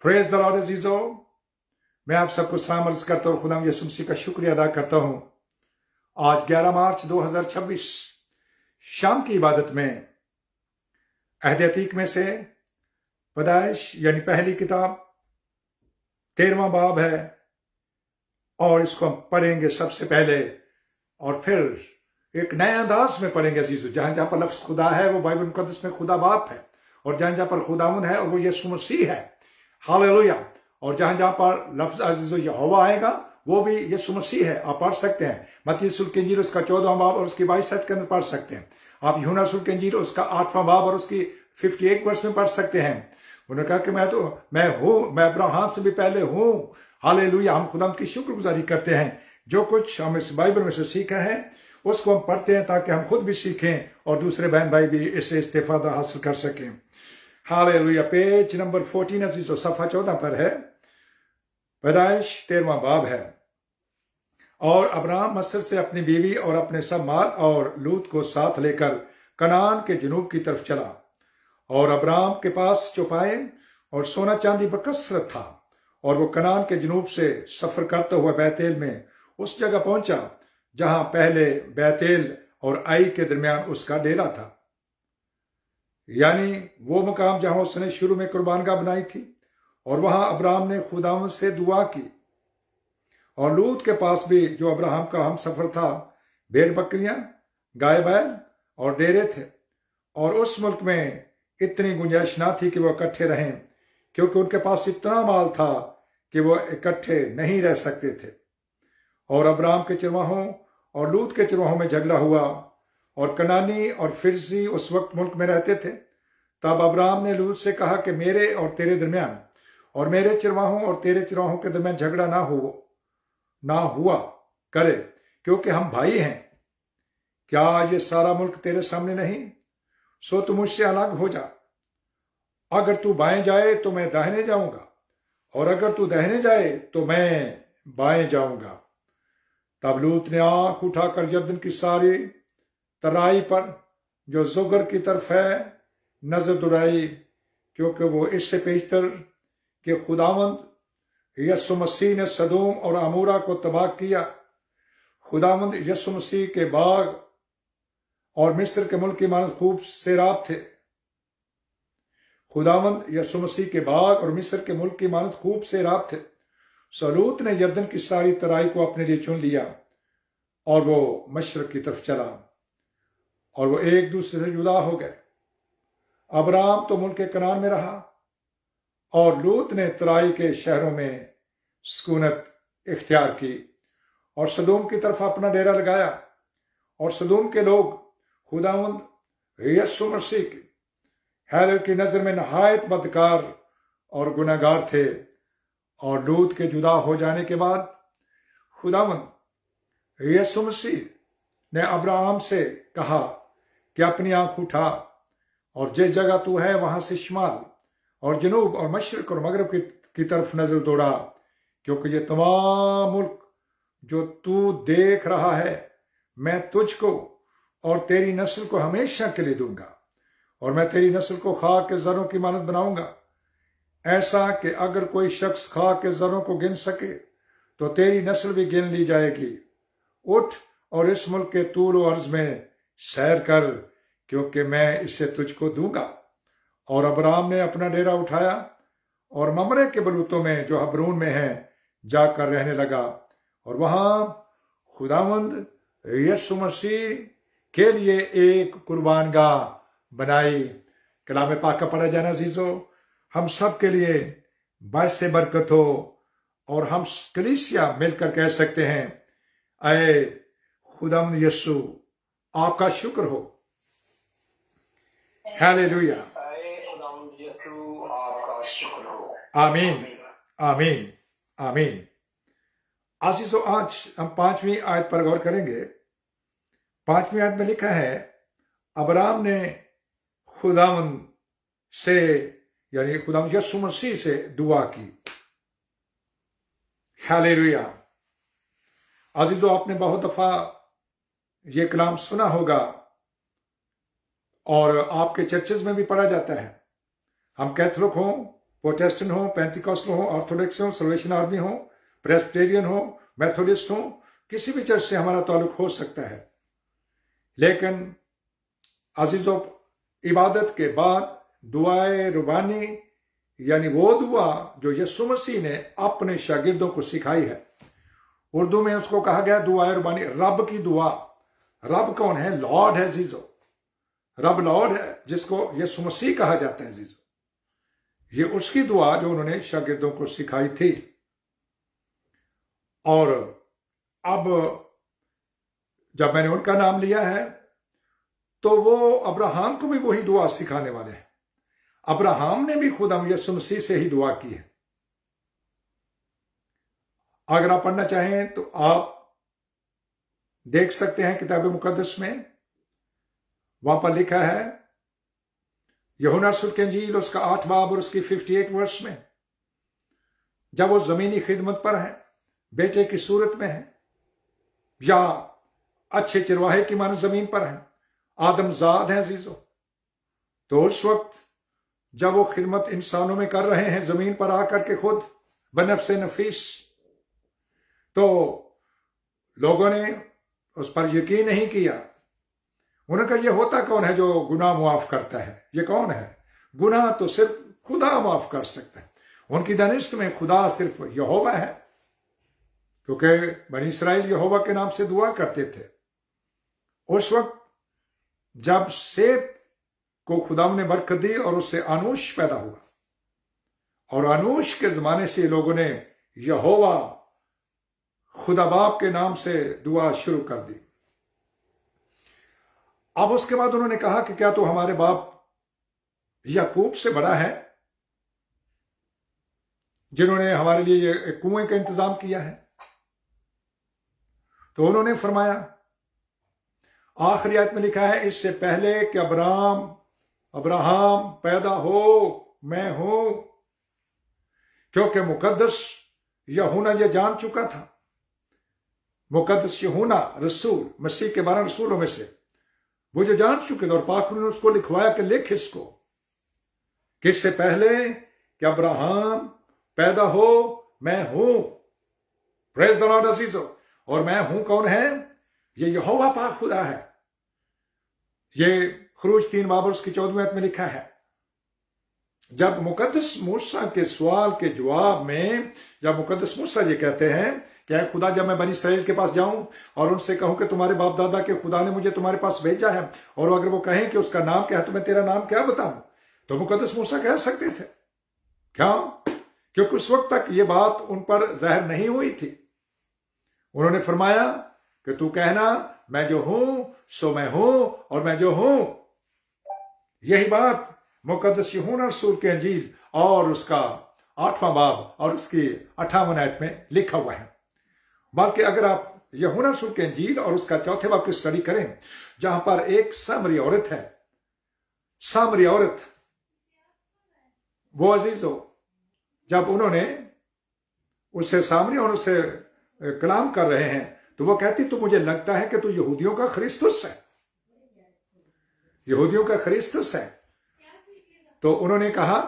Praise the Lord अजीजो, मैं आप सबको सलाम अर्ज करता हूँ। खुदा यीशु मसीह का शुक्रिया अदा करता हूँ। आज 11 मार्च 2026 शाम की इबादत में अहद अतीक में से पैदाइश यानी पहली किताब 13वां बाब है और इसको हम पढ़ेंगे सबसे पहले और फिर एक नए अंदाज में पढ़ेंगे अजीजो। जहां जहां पर लफ्ज खुदा है वो बाइबल मुकद्दस में खुदा बाप है, और जहां जहां पर खुदावंद है और वो यीशु मसीह है। हालेलुया। और जहां जहां पर लफ्ज अजीजो यहोवा आएगा वो भी यीशु मसीह है। आप पढ़ सकते हैं मत्ती रसूल की इंजील उसका 14वां बाब और उसकी 22 आयत के अंदर पढ़ सकते हैं। आप यूहन्ना रसूल की इंजील उसका 8वां बाब और उसकी 58 वर्ष में पढ़ सकते हैं। उन्होंने कहा कि मैं अब्राहम से भी पहले हूं। हालेलुया। हम खुदा की शुक्रगुजारी करते हैं। जो कुछ हम इस बाइबल में से सीखा है उसको हम पढ़ते हैं ताकि हम खुद भी सीखें और दूसरे बहन भाई भी इससे इस्तेफादा हासिल कर सकें। हालेलुया। पेज नंबर 14 अजीजो, सफा 14 पर है। पैदाइश 13वां बाब है। और अब्राहम मस्र से अपनी बीवी और अपने सब माल और लूत को साथ लेकर कनान के जनूब की तरफ चला। और अब्राहम के पास चौपाए और सोना चांदी बकसरत था, और वो कनान के जनूब से सफर करते हुए बैतेल में उस जगह पहुंचा जहां पहले बैतेल और आई के दरमियान उसका डेरा था, यानी वो मकाम जहां उसने शुरू में कुर्बानगाह बनाई थी। और वहां अब्राहम ने खुदावंद से दुआ की। और लूत के पास भी, जो अब्राहम का हम सफर था, भेड़ बकरियां, गाय बैल और डेरे थे। और उस मुल्क में इतनी गुंजाइश ना थी कि वो इकट्ठे रहें, क्योंकि उनके पास इतना माल था कि वो इकट्ठे नहीं रह सकते थे। और अब्राहम के चरवाहों और लूत के चरवाहों में झगड़ा हुआ, और कनानी और फिरजी उस वक्त मुल्क में रहते थे। तब अब्राहम ने लूत से कहा कि मेरे और तेरे दरमियान और मेरे चरवाहों और तेरे चरवाहों के दरमियान झगड़ा ना हुआ करे, क्योंकि हम भाई हैं। क्या ये सारा मुल्क तेरे सामने नहीं? सो तू मुझसे अलग हो जा। अगर तू बाएं जाए तो मैं दाहिने जाऊंगा, और अगर तू दाहिने जाए तो मैं बाएं जाऊंगा। तब लूत ने आंख उठाकर यरदन की सारी तराई पर जो जुगर की तरफ है नजर दुराई, क्योंकि वो इससे पेशतर कि खुदावंद यीशु मसीह ने सदोम और अमूरा को तबाह किया। खुदावंद यीशु मसीह के बाग और मिस्र के मुल्क की मानद खूब सेराब थे। खुदावंद यीशु मसीह के बाग और मिस्र के मुल्क की मानद खूब सेराब थे। लूत ने यरदन की सारी तराई को अपने लिए चुन लिया, और वो मशरक की तरफ चला, और वो एक दूसरे से जुदा हो गए। अब्राहम तो मुल्क कनान में रहा, और लूत ने तराई के शहरों में सुकूनत इख्तियार की और सदोम की तरफ अपना डेरा लगाया। और सदोम के लोग खुदावंद यीशु मसीह की नजर में नहायत बदकार और गुनाहगार थे। और लूत के जुदा हो जाने के बाद खुदावंद यीशु मसीह ने अब्राहम से कहा कि अपनी आंख उठा और जिस जगह तू है वहां से शिमाल और जनूब और मशरक और मगरब की तरफ नजर दौड़ा, क्योंकि ये तमाम मुल्क जो तू देख रहा है मैं तुझको और तेरी नस्ल को हमेशा के लिए दूंगा, और मैं तेरी नस्ल को खाक के जरों की मानद बनाऊंगा, ऐसा कि अगर कोई शख्स खाक के जरों को गिन सके तो तेरी नस्ल भी गिन ली जाएगी। उठ और इस मुल्क के तूल और अर्ज में सैर कर, क्योंकि मैं इसे तुझको दूंगा। और अब्राहम ने अपना डेरा उठाया और ममरे के बलूतों में जो हबरून में है जाकर रहने लगा, और वहां खुदावंद यीशु मसीह के लिए एक कुर्बानगाह बनाई। कलाम पाक का पढ़ा जाना अजीजो हम सब के लिए बायस बरकत हो, और हम कलीसिया मिलकर कह सकते हैं, अय खुदावंद यीशु आपका शुक्र हो। हालेलुया। आमीन आमीन आमीन। आशीषो, आज हम 5वीं आयत पर गौर करेंगे। 5वीं आयत में लिखा है, अब्राहम ने खुदावंद से यानी खुदावंद यीशु मसीह से दुआ की। हालेलुया। अजीजो, आपने बहुत दफा ये कलाम सुना होगा और आपके चर्चेज में भी पढ़ा जाता है। हम कैथोलिक हों प्रोटेस्टेंट हो, पेंटिकॉस्टल हो, ऑर्थोडॉक्स हो, सल्वेशन आर्मी हो, प्रेस्बिटेरियन हो, मेथोडिस्ट हो, किसी भी चर्च से हमारा ताल्लुक हो सकता है। लेकिन अजीजों, इबादत के बाद दुआए रुबानी यानी वो दुआ जो यीशु मसीह ने अपने शागिर्दों को सिखाई है, उर्दू में उसको कहा गया दुआए रुबानी, रब की दुआ। रब कौन है? लॉर्ड है जीजो। रब लॉर्ड है, जिसको यीशु मसीह कहा जाता है जीजो। ये उसकी दुआ जो उन्होंने शागिर्दों को सिखाई थी। और अब जब मैंने उनका नाम लिया है तो वो अब्राहम को भी वही दुआ सिखाने वाले हैं। अब्राहम ने भी खुदा यीशु मसीह से ही दुआ की है। अगर आप पढ़ना चाहें तो आप देख सकते हैं किताब मुकद्दस में, वहां पर लिखा है यूहन्ना रसूल की इंजील उसका 8 बाब और उसकी 58 वर्ष में, जब वो जमीनी खिदमत पर है, बेटे की सूरत में है या अच्छे चिरवाहे की मानो जमीन पर है, आदमजाद हैं अजीजों, तो उस वक्त जब वो खिदमत इंसानों में कर रहे हैं जमीन पर आकर के खुद बनफ्से नफीस, तो लोगों ने उस पर यकीन नहीं किया। उन्होंने कहा ये होता कौन है जो गुनाह माफ करता है? ये कौन है? गुनाह तो सिर्फ खुदा माफ कर सकता है। उनकी दानिश में खुदा सिर्फ यहोवा है, क्योंकि बनी इसराइल यहोवा के नाम से दुआ करते थे। उस वक्त जब सेत को खुदा ने बरकत दी और उससे अनूश पैदा हुआ, और अनूश के जमाने से लोगों ने यहोवा खुदा बाप के नाम से दुआ शुरू कर दी। अब उसके बाद उन्होंने कहा कि क्या तो हमारे बाप याकूब से बड़ा है, जिन्होंने हमारे लिए एक कुएं का इंतजाम किया है? तो उन्होंने फरमाया, आखिरी आयत में लिखा है, इससे पहले कि अब्राहम पैदा हो मैं हूं, क्योंकि मुकद्दस यूहन्ना ये जान चुका था। मुकद्दस यूहन्ना रसूल, मसीह के 12 रसूलों में से, वो जो जान चुके थे, और पाक ने उसको लिखवाया कि लिख इसको, कि इससे पहले कि अब्राहम पैदा हो मैं हूं। प्रेज द लॉर्ड अजीजों। और मैं हूं कौन है? ये यहोवा पाक खुदा है। ये खरूज 3 बाब उसकी 14वीं आयत में लिखा है, जब मुकद्दस मूसा के सवाल के जवाब में, जब मुकद्दस मूसा ये कहते हैं कि खुदा, जब मैं बनी इसराइल के पास जाऊं और उनसे कहूं कि तुम्हारे बाप दादा के खुदा ने मुझे तुम्हारे पास भेजा है, और अगर वो कहें कि उसका नाम क्या है तो मैं तेरा नाम क्या बताऊं? तो मुकद्दस मूसा कह सकते थे। क्या? क्योंकि उस वक्त तक ये बात उन पर जाहिर नहीं हुई थी। उन्होंने फरमाया कि तू कहना मैं जो हूं सो मैं हूं, और मैं जो हूं। यही बात मुकद्दस यूहन्ना रसूल के इंजील और उसका 8वां बाब और उसकी 58 आयत में लिखा हुआ है। बल्कि अगर आप यूहन्ना रसूल के इंजील और उसका 4थे बाब की स्टडी करें, जहां पर एक सामरी औरत है, सामरी औरत, वो अजीजों, जब उन्होंने उससे सामरी और उससे कलाम कर रहे हैं, तो वो कहती, तो मुझे लगता है कि तू यहूदियों का ख्रिस्तुस है, यहूदियों का ख्रिस्तुस है। तो उन्होंने कहा,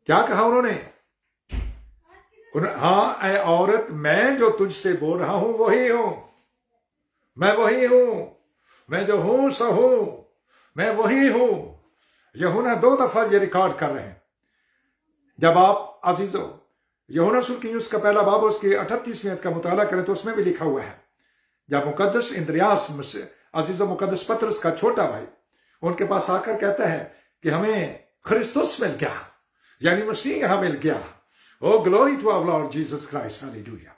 क्या कहा उन्होंने? हाँ ऐ औरत, मैं जो तुझसे बोल रहा हूं वही हूं, मैं वही हूं, मैं जो हूं सो हूं, मैं वही हूं। यूहन्ना 2 दफा ये रिकॉर्ड कर रहे हैं। जब आप अजीजों यूहन्ना रसूल की उसका 1 बाब उसकी 38वीं आयत का मुताला करें, तो उसमें भी लिखा हुआ है, जब मुकद्दस इंद्रियास अजीजों मुकद्दस पतरस का छोटा भाई उनके पास आकर कहता है कि हमें ख्रिस्तुस मिल गया, यानी मसीह यहां मिल गया। O glory to our Lord Jesus Christ, hallelujah.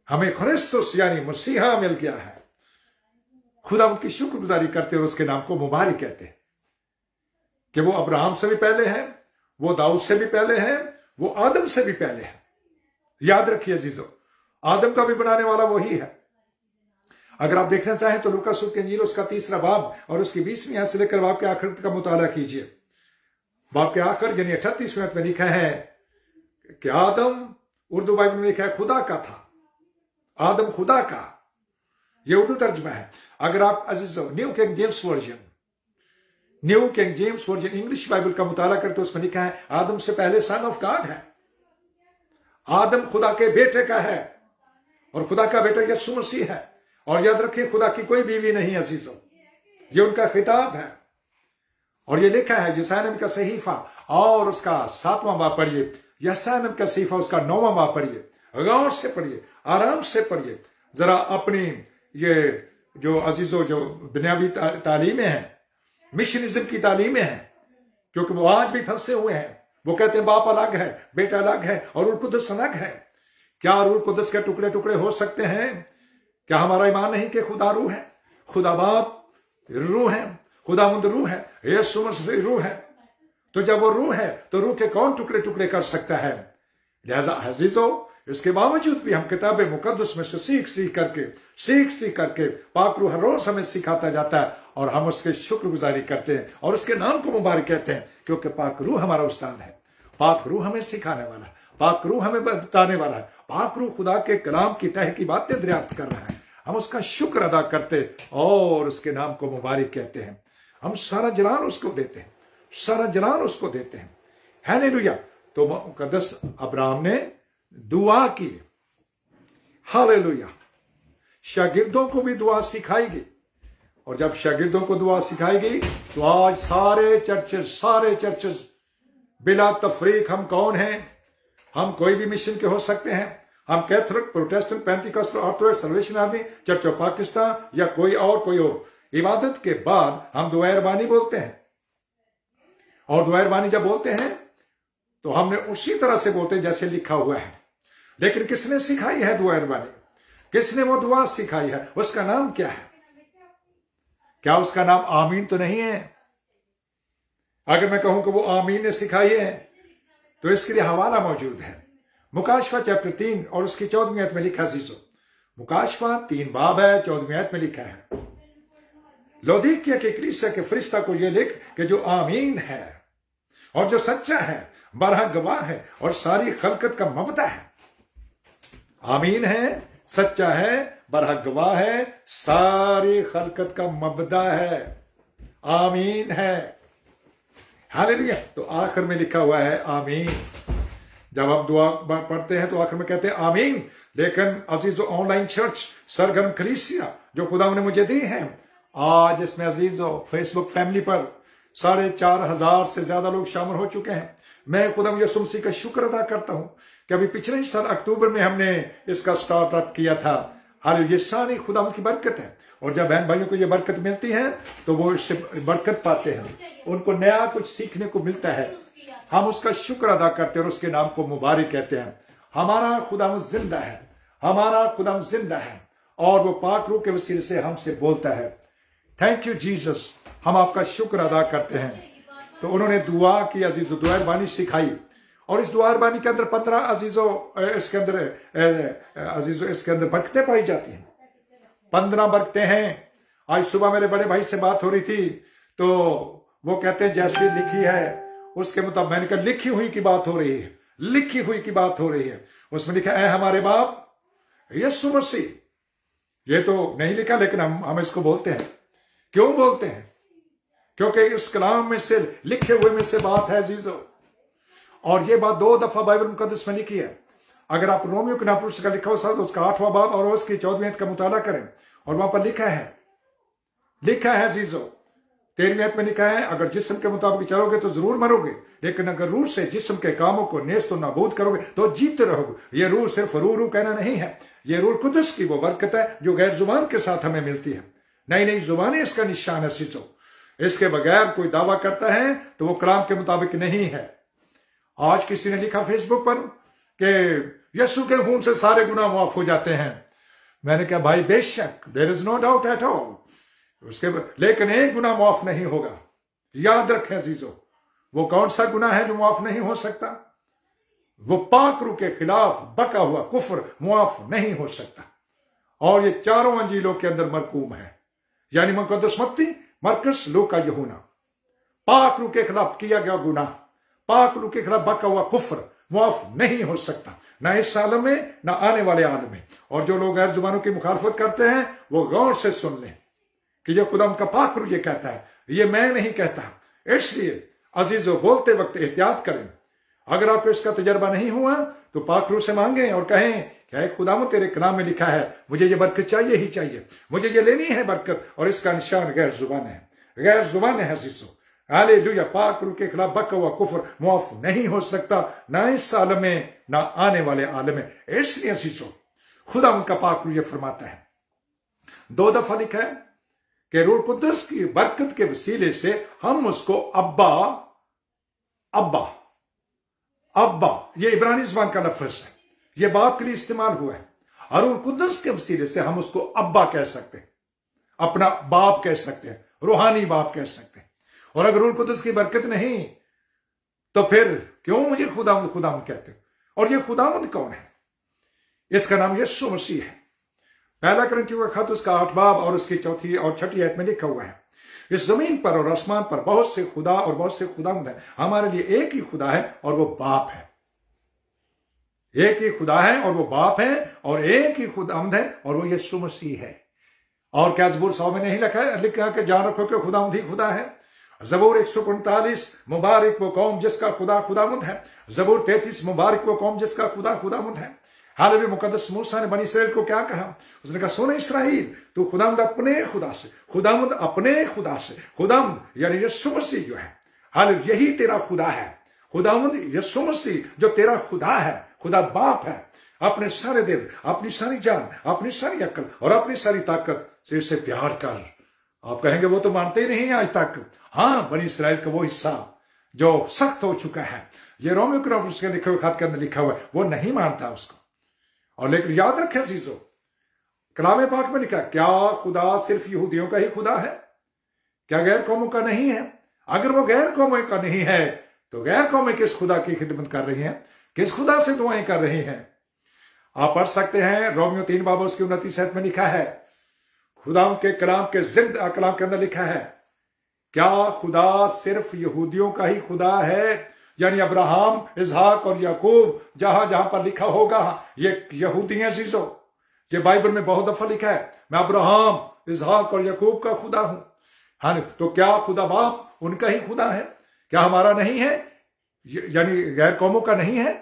हमें ख्रिस्तुस यानी मसीहा मिल गया है। खुदा उनकी शुक्रगुजारी करते हुए उसके नाम को मुबारक कहते हैं कि वो अब्राहम से भी पहले है, वो दाऊद से भी पहले है, वो आदम से भी पहले है। याद रखिए अजीजों, आदम का भी बनाने वाला वही है। अगर आप देखना चाहें तो लूका रसूल की इंजील उसका 3रा बाब और उसकी 20वीं आयत से लेकर बाब के आखिर का मुताला कीजिए। बाब के आखिर यानी 38वीं आयत में लिखा है कि आदम, उर्दू बाइबल में लिखा है खुदा का था, आदम खुदा का, ये उर्दू तर्जुमा है। अगर आप अजीजों New King James Version New King James Version English Bible का मुताला करते तो उसमें लिखा है आदम से पहले सन ऑफ गॉड है, आदम खुदा के बेटे का है और खुदा का बेटा यीशु मसीह है। और याद रखिए खुदा की कोई बीवी नहीं अजीजों, ये उनका खिताब है। और ये लिखा है यशायाह नबी का सहीफा और उसका 7वां बाब पढ़िए, यशायाह नबी का सहीफा उसका 9वां बाब पढ़िए, गौर से पढ़िए, आराम से पढ़िए, जरा अपनी ये जो अजीजों जो दुनियावी तालीमें हैं, मिशनिज्म की तालीमें हैं, क्योंकि वो आज भी फंसे हुए हैं। वो कहते हैं बाप अलग है, बेटा अलग है और रूह कुदस अलग है। क्या रूह कुदस के टुकड़े टुकड़े हो सकते हैं? क्या हमारा ईमान नहीं कि खुदा रूह है, खुदा बाप रूह है, खुदावंद रूह है, यीशु मसीह रूह है। तो जब वो रूह है तो रूह के कौन टुकड़े टुकड़े कर सकता है? लिहाजा अजीजों, इसके बावजूद भी हम किताब मुकद्दस में से सीख सीख करके पाक रूह हर रोज हमें सिखाता जाता है और हम उसके शुक्रगुजारी करते हैं और उसके नाम को मुबारक कहते हैं, क्योंकि पाक रूह हमारा उस्ताद है, पाक रूह हमें सिखाने वाला है, पाक रूह हमें बताने वाला है, पाक रूह खुदा के कलाम की तह की बातें दरियाफ्त कर रहा है। हम उसका शुक्र अदा करते और उसके नाम को मुबारक कहते हैं। हम सारा जलाल उसको देते हैं, सारा जलाल उसको देते हैं। हालेलुया। तो मुकद्दस अब्राहम ने दुआ की, हालेलुया। शागिर्दों को भी दुआ सिखाई गई और जब शागिर्दों को दुआ सिखाई गई तो आज सारे चर्चेस बिला तफरीक हम कौन हैं? हम कोई भी मिशन के हो सकते हैं। हम Catholic, Protestant, Pentecostal, Orthodox, salvation army, church of Pakistan या कोई और इबादत के बाद हम दुआ रबानी बोलते हैं। और दुआ रबानी जब बोलते हैं तो हमने उसी तरह से बोलते हैं जैसे लिखा हुआ है। लेकिन किसने सिखाई है दुआ रबानी? किसने वो दुआ सिखाई है? उसका नाम क्या है? क्या उसका नाम आमीन तो नहीं है? अगर मैं कहूं कि वो आमीन ने सिखाई है तो इसके लिए हवाला मौजूद है। मुकाशफा चैप्टर 3 और उसकी 14वीं आयत में लिखा जीसो, मुकाशफा 3 बाब है, 14वीं आयत में लिखा है, लौदीकिया के कलीसिया के फरिश्ता को यह लिख कि जो आमीन है और जो सच्चा है, बरहा गवाह है और सारी खलकत का मबदा है। आमीन है, सच्चा है, बरहा गवाह है, सारी खलकत का मबदा है। आमीन है, हालेलुया। तो आखिर में लिखा हुआ है आमीन। जब हम दुआ पढ़ते हैं तो आखिर में कहते हैं आमीन। लेकिन अजीजों, ऑनलाइन चर्च सरगर्म कलीसिया जो खुदा ने मुझे दी है, आज इसमें अजीजों फेसबुक फैमिली पर 4,500 से ज्यादा लोग शामिल हो चुके हैं। मैं खुदा यीशु मसीह का शुक्र अदा करता हूं कि अभी पिछले साल अक्टूबर में हमने इसका स्टार्ट अप किया था। हाल ये सारी खुदा की बरकत है और जब बहन भाइयों को ये बरकत मिलती है तो वो इससे बरकत पाते हैं, उनको नया कुछ सीखने को मिलता है। हम उसका शुक्र अदा करते हैं और उसके नाम को मुबारक कहते हैं। हमारा खुदा जिंदा है, हमारा खुदा जिंदा है और वो पाक रूह के वसीले से हमसे बोलता है। थैंक यू जीसस, हम आपका शुक्र अदा करते हैं। तो उन्होंने दुआ की अजीजों, दुआ रबानी सिखाई और इस दुआ रबानी के अंदर 15 इसके अंदर बरकतें पाई जाती हैं। 15 बरकतें हैं। आज सुबह मेरे बड़े भाई से बात हो रही थी तो वो कहते हैं जैसी लिखी है उसके मुताबिक। मैंने कहा लिखी हुई की बात हो रही है, लिखी हुई की बात हो रही है। उसमें लिखा है हमारे बाप यीशु मसीह। ये तो नहीं लिखा लेकिन हम इसको बोलते हैं। क्यों बोलते हैं? क्योंकि इस कलाम में से, लिखे हुए में से बात है अजीजों। और ये बात 2 दफा बाइबल मुकद्दस में लिखी है। अगर आप रोमियो के नाम का लिखा हो तो उसका 8वां बाब और उसकी 14वीं आयत का मुताला करें और वहां पर लिखा है अजीजों, 13वीं आयत में लिखा है अगर जिस्म के मुताबिक चलोगे तो जरूर मरोगे, लेकिन अगर रूह से जिस्म के कामों को नेस्त नाबूद करोगे तो जीते रहोगे। ये रूह सिर्फ रूह कहना नहीं है, ये रूह कुदस की वो बरकत है जो गैर जुबान के साथ हमें मिलती है। नई जुबानें इसका निशान है अजीजों। इसके बगैर कोई दावा करता है तो वो कलाम के मुताबिक नहीं है। आज किसी ने लिखा फेसबुक पर कि यीशु के खून से सारे गुनाह माफ हो जाते हैं। मैंने कहा भाई बेशक, there is no doubt at all, लेकिन एक गुनाह माफ नहीं होगा। याद रखें अजीजों, वो कौन सा गुनाह है जो माफ नहीं हो सकता? वो पाक रूह के खिलाफ बका हुआ कुफ्र माफ नहीं हो सकता। और ये चारों अंजीलों के अंदर मरकूम है, यानी मुकद्दस मत्ती, मरकस, लूका, यूहन्ना। पाक रूह के खिलाफ किया गया गुनाह, पाक रूह के खिलाफ बका हुआ कुफ्र माफ नहीं हो सकता, ना इस आलम में ना आने वाले आलम में। और जो लोग गैर जुबानों की मुखालफत करते हैं वो गौर से सुन लें कि ये खुदा उनका पाक रूह ये कहता है, یہ میں نہیں کہتا. اس لیے عزیزو بولتے وقت احتیاط کریں. اگر آپ کو اس کا تجربہ نہیں ہوا تو پاک روح سے مانگیں اور کہیں کہ اے خداوند تیرے کلام میں لکھا ہے مجھے یہ برکت چاہیے ہی چاہیے, مجھے یہ لینی ہے برکت, اور اس کا نشان غیر زبان ہے. غیر زبان ہے عزیزو. ہالےلویا. پاک روح کے خلاف بکا ہوا کفر معاف نہیں ہو سکتا, نہ اس عالم میں نہ آنے والے عالم میں. اس لیے عزیزو خداوند کا پاک روح یہ فرماتا ہے, 2 دفعہ لکھا ہے کہ روح القدس کی برکت کے وسیلے سے ہم اس کو ابا ابا ابا, یہ عبرانی زبان کا لفظ ہے, یہ باپ کے لیے استعمال ہوا ہے, اور روح القدس کے وسیلے سے ہم اس کو ابا کہہ سکتے ہیں, اپنا باپ کہہ سکتے ہیں, روحانی باپ کہہ سکتے ہیں. اور اگر روح القدس کی برکت نہیں تو پھر کیوں مجھے خداوند خداوند کہتے ہیں؟ اور یہ خداوند کون ہے؟ اس کا نام یسوع مسیح ہے. پہلا کرنتھیوں کا خط اس کا 8 باب اور اس کی 4 اور 6 آیت میں لکھا ہوا ہے, اس زمین پر اور آسمان پر بہت سے خدا اور بہت سے خداوند ہیں, ہمارے لیے ایک ہی خدا ہے اور وہ باپ ہے. ایک ہی خدا ہے اور وہ باپ ہے, اور ایک ہی خداوند ہے اور وہ یسوع مسیح ہے. اور کیا زبور 100 میں نہیں لکھا کہ جان رکھو کہ خداوند ہی خدا ہے. زبور 145 مبارک وہ قوم جس کا خدا خداوند ہے. زبور 33 مبارک وہ قوم جس کا خدا خداوند ہے. حالانکہ مقدس موسیٰ نے بنی اسرائیل کو کیا کہا؟ اس نے کہا سن اسرائیل تو خداوند اپنے خدا سے, خداوند اپنے خدا سے, خداوند یعنی یسوع مسیح جو ہے, حالانکہ یہی تیرا خدا ہے. خداوند یسوع مسیح جو تیرا خدا ہے, خدا باپ ہے, اپنے سارے دل, اپنی ساری جان, اپنی ساری عقل اور اپنی ساری طاقت سے اسے پیار کر. آپ کہیں گے وہ تو مانتے ہی نہیں آج تک. ہاں, بنی اسرائیل کا وہ حصہ جو سخت ہو چکا ہے, یہ رومیو کے اس کے لکھے ہوئے خط کے اندر لکھا ہوا ہے, وہ نہیں مانتا اس کو. اور لیکن یاد رکھیں عزیزو, کلام پاک میں لکھا کیا خدا صرف یہودیوں کا ہی خدا ہے؟ کیا غیر قوموں کا نہیں ہے؟ اگر وہ غیر قوموں کا نہیں ہے تو غیر قومیں کس خدا کی خدمت کر رہی ہیں, کس خدا سے دعائیں کر رہی ہیں؟ آپ پڑھ سکتے ہیں رومیو 3 باب اس کی 29 آیت میں لکھا ہے, خدا کے کلام کے ضد کلام کے اندر لکھا ہے کیا خدا صرف یہودیوں کا ہی خدا ہے؟ یعنی ابراہم, اسحاق اور یعقوب جہاں جہاں پر لکھا ہوگا یہ یہودی ہیں عزیزو. یہ بائبل میں بہت دفعہ لکھا ہے میں ابراہم, اسحاق اور یعقوب کا خدا ہوں. ہاں, تو کیا خدا باپ ان کا ہی خدا ہے؟ کیا ہمارا نہیں ہے؟ یعنی غیر قوموں کا نہیں ہے؟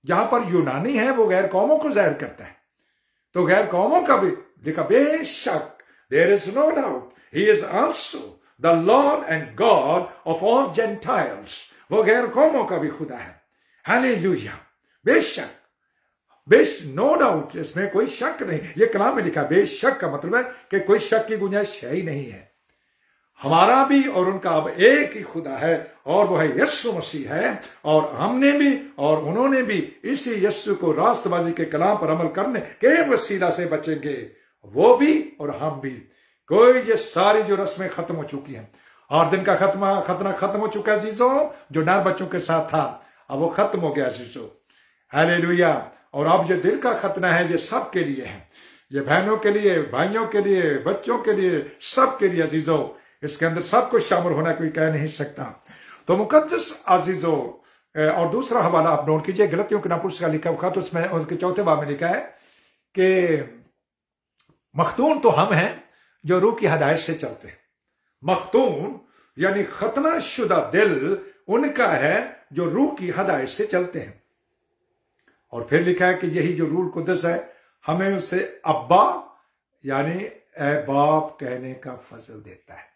جہاں پر یونانی ہے وہ غیر قوموں کو ظاہر کرتا ہے, تو غیر قوموں کا بھی لکھا بے شک there is no doubt he is also the Lord and God of all Gentiles. وہ غیر قوموں کا بھی خدا ہے. ہالےلویا. بے شک نو ڈاؤٹ, اس میں کوئی شک نہیں. یہ کلام میں لکھا بے شک کا مطلب ہے کہ کوئی شک کی گنجائش ہے ہی نہیں ہے. ہمارا بھی اور ان کا اب ایک ہی خدا ہے, اور وہ ہے یسوع مسیح ہے. اور ہم نے بھی اور انہوں نے بھی اسی یسوع کو راست بازی کے کلام پر عمل کرنے کے وسیلہ سے بچیں گے, وہ بھی اور ہم بھی. کوئی یہ ساری جو رسمیں ختم ہو چکی ہیں, اور دن کا ختنہ ختم ہو چکا ہے عزیزوں, جو نر بچوں کے ساتھ تھا اب وہ ختم ہو گیا عزیزوں. ہالےلویا. اور اب یہ دل کا ختنہ ہے, یہ سب کے لیے ہے, یہ بہنوں کے لیے, بھائیوں کے لیے, بچوں کے لیے, سب کے لیے عزیزوں. اس کے اندر سب کو شامل ہونا کوئی کہہ نہیں سکتا. تو مقدس عزیزوں, اور دوسرا حوالہ آپ نوٹ کیجئے, غلطیوں کے نامپرس کا لکھا ہوا تو اس میں اس کے 4 باب میں لکھا ہے کہ مختون تو ہم ہیں جو روح کی ہدایت سے چلتے ہیں. مختون یعنی ختنہ شدہ دل ان کا ہے جو روح کی ہدایت سے چلتے ہیں. اور پھر لکھا ہے کہ یہی جو روح القدس ہے ہمیں اسے ابا یعنی اے باپ کہنے کا فضل دیتا ہے.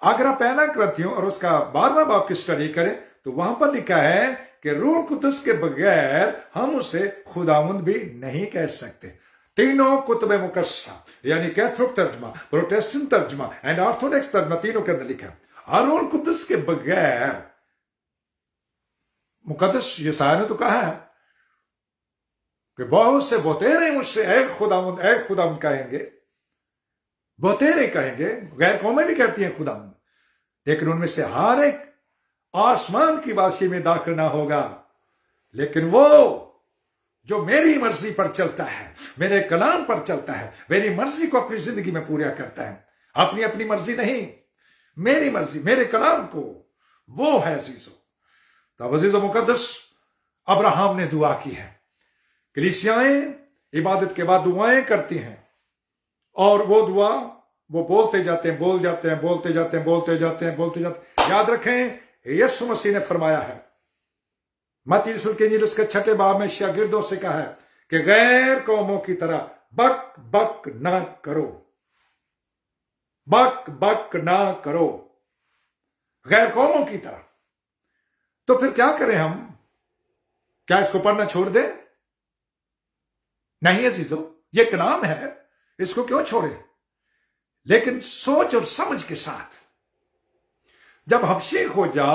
اگر آپ پہلا کرنتھیوں اور اس کا 12واں باب کی اسٹڈی کریں تو وہاں پر لکھا ہے کہ روح القدس کے بغیر ہم اسے خداوند بھی نہیں کہہ سکتے. تینوں کتب مقدسہ یعنی کیتھولک ترجمہ, پروٹسٹنٹ ترجمہ اینڈ آرتھوڈکس ترجمہ, تینوں کے اندر لکھا اور روح القدس کے بغیر, مقدس یسایہ نے تو کہا ہے کہ بہت سے بہتیرے مجھ سے اے خداوند کہیں گے, بہتیرے کہیں گے. غیر قومیں بھی کہتی ہیں خداوند, لیکن ان میں سے ہر ایک آسمان کی بادشاہی میں داخل نہ ہوگا, لیکن وہ جو میری مرضی پر چلتا ہے, میرے کلام پر چلتا ہے, میری مرضی کو اپنی زندگی میں پورا کرتا ہے. اپنی مرضی نہیں, میری مرضی, میرے کلام کو, وہ ہے عزیزو. تو عزیز و مقدس ابراہم نے دعا کی ہے. کلیسیائیں عبادت کے بعد دعائیں کرتی ہیں, اور وہ دعا वो बोलते जाते हैं, बोल जाते हैं, बोलते जाते हैं, बोलते जाते हैं, बोलते जाते हैं। याद रखें, यीशु मसीह ने फरमाया है, मत्ती रसूल के इंजील उसके 6 बाब में शागिर्दों से कहा है कि गैर कौमों की तरह बक बक ना करो, बक बक ना करो, गैर कौमों की तरह। तो फिर क्या करें हम? क्या इसको पढ़ना छोड़ दें? नहीं अजीजों, ये कलाम है, इसको क्यों छोड़े? लेकिन सोच और समझ के साथ। जब हबशी खोजा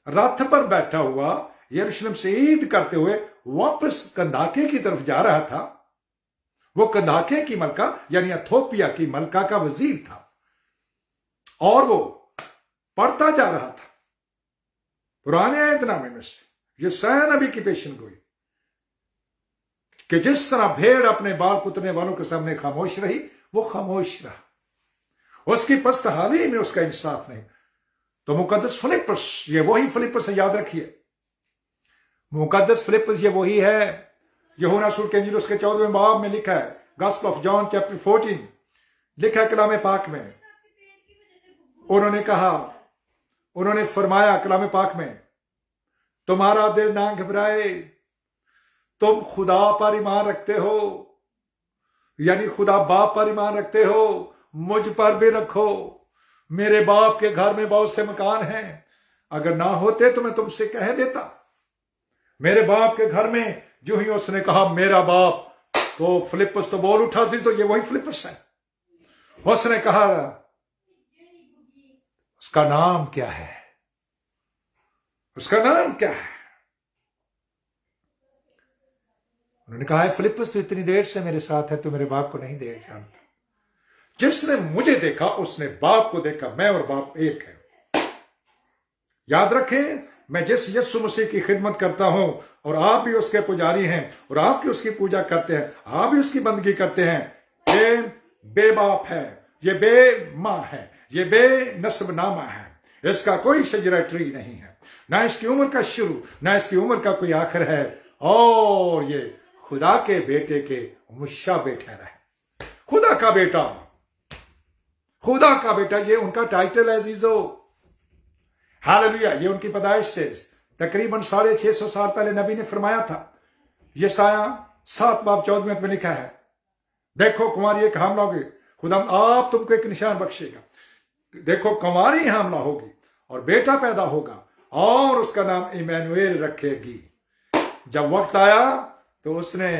रथ पर बैठा हुआ यरूशलेम से ईद करते हुए वापस कंदाके की तरफ जा रहा था, वो कंदाके की मलका यानी इथोपिया की मलका का वजीर था, और वो पढ़ता जा रहा था पुराने अहदनामे में से यशायाह नबी की पेशन गोई कि जिस तरह भेड़ अपने बाल कुतरने वालों के सामने खामोश रही, वो खामोश रहा, उसकी पस्तहाली में उसका इंसाफ नहीं। तो मुकद्दस फिलिप्पस, ये वही फिलिप्पस है, याद रखिए, मुकद्दस फिलिप्पस ये वही है। यूहन्ना रसूल के इंजील उसके 14वें बाब में लिखा है, गॉस्पेल ऑफ जॉन चैप्टर 14 लिखा है कलाम पाक में। उन्होंने कहा, उन्होंने फरमाया कलाम पाक में, तुम्हारा दिल ना घबराए, तुम खुदा पर ईमान रखते हो, यानी खुदा बाप पर ईमान रखते हो, मुझ पर भी रखो। मेरे बाप के घर में बहुत से मकान हैं, अगर ना होते तो मैं तुमसे कह देता। मेरे बाप के घर में, जो ही उसने कहा मेरा बाप, तो फिलिप्पस तो बोल उठा, तो ये वही फिलिप्पस है। उसने कहा उसका नाम क्या है? उसका नाम क्या है? उन्होंने कहा है, फिलिप्पस तो इतनी देर से मेरे साथ है, तो मेरे बाप को नहीं देख जानता। जिसने मुझे देखा उसने बाप को देखा, मैं और बाप एक है। याद रखें, मैं जिस यीशु मसीह की खिदमत करता हूं, और आप भी उसके पुजारी हैं, और आप भी उसकी पूजा करते हैं, आप भी उसकी बंदगी करते हैं, ये बेबाप है, ये बे मां है, ये बेनस्ब नामा है, इसका कोई शजरा ट्री नहीं है, ना इसकी उम्र का शुरू, ना इसकी उम्र का कोई आखिर है, और ये खुदा के बेटे के मुशाबे ठहरा है। खुदा का बेटा, खुदा का बेटा, ये उनका टाइटल है अजीजो। हालेलुया। ये उनकी पैदाइश से तकरीबन 650 साल पहले नबी ने फरमाया था। यशायाह 7 बाब 14 में लिखा है, देखो कुमारी एक हामला होगी, खुदा आप तुमको एक निशान बख्शेगा, देखो कुमारी हामला होगी और बेटा पैदा होगा, और उसका नाम इमैनुएल रखेगी। जब वक्त आया तो उसने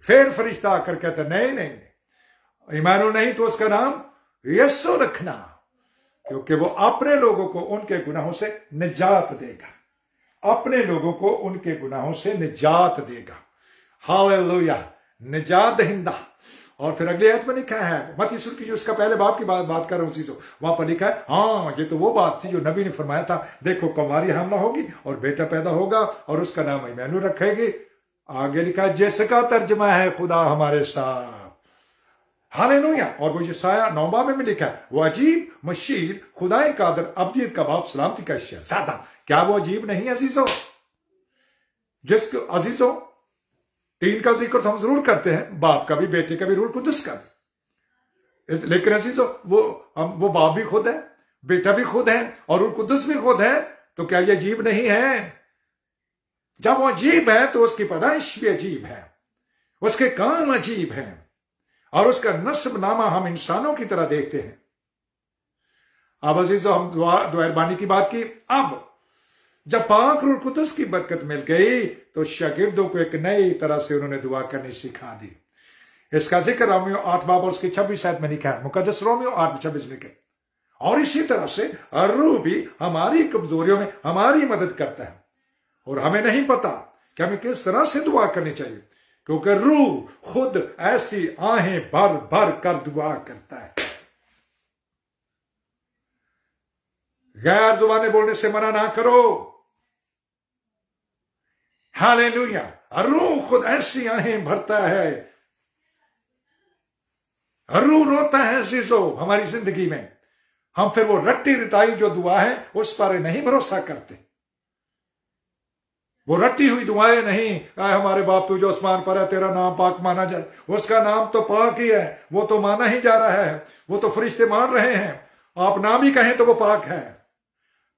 फिर फरिश्ता आकर कहता, नहीं नहीं नहीं, इमैनुएल नहीं तो उसका नाम यीशु रखना, क्योंकि वो अपने लोगों को उनके गुनाहों से निजात देगा, अपने लोगों को उनके गुनाहों से निजात देगा। हालेलुया, निजात दहिंदा। और फिर अगले आयत में लिखा है, मत्ती रसूल की जो उसका पहले बाप की बात कर रहा हूं चीजों, वहां पर लिखा है, हाँ ये तो वो बात थी जो नबी ने फरमाया था, देखो कुमारी हमला होगी और बेटा पैदा होगा और उसका नाम इमैनुएल रखेगी। आगे लिखा है, जिसका तर्जमा है खुदा हमारे साथ। हालेलुया। और वो यशायाह 9 बाब में लिखा है, वो अजीब मशीर खुदाए कादर अब्दियत का बाप सलामती का शहजादा। क्या वो अजीब नहीं है अजीजों? जिसको अजीजों 3 का जिक्र तो हम जरूर करते हैं, बाप का भी, बेटे का भी, रूह कुदस का भी, लेकिन अजीजों वो बाप भी खुद है, बेटा भी खुद है और रूह कुदस भी खुद है। तो क्या ये अजीब नहीं है? जब वो अजीब है तो उसकी पैदाइश भी अजीब है, उसके काम अजीब हैं, और उसका नस्ब नामा हम इंसानों की तरह देखते हैं। अब अजीजों हम दुआरबानी की बात की। अब जब पाक रूह कुदस की बरकत मिल गई तो शागिर्दों को एक नई तरह से उन्होंने दुआ करनी सिखा दी। इसका जिक्र रोमियो 8 बाब और उसकी 26 आयत में लिखा है, मुकद्दस रोमियो 8:26 लिखे। और इसी तरह से रूह भी हमारी कमजोरियों में हमारी मदद करता है, और हमें नहीं पता कि हमें किस तरह से दुआ करनी चाहिए, क्योंकि रूह खुद ऐसी आहें भर भर कर दुआ करता है। गैर जुबाने बोलने से मना ना करो। हालेलुया। रूह खुद ऐसी आहें भरता है, रूह रोता है सीजो हमारी जिंदगी में। हम फिर वो रट्टी रिटाई जो दुआ है उस पर नहीं भरोसा करते। वो रटी हुई दुआएं नहीं, आए हमारे बाप तू जो आसमान पर है तेरा नाम पाक माना जाए। उसका नाम तो पाक ही है, वो तो माना ही जा रहा है, वो तो फरिश्ते मान रहे हैं। आप नाम ही कहें तो वो पाक है।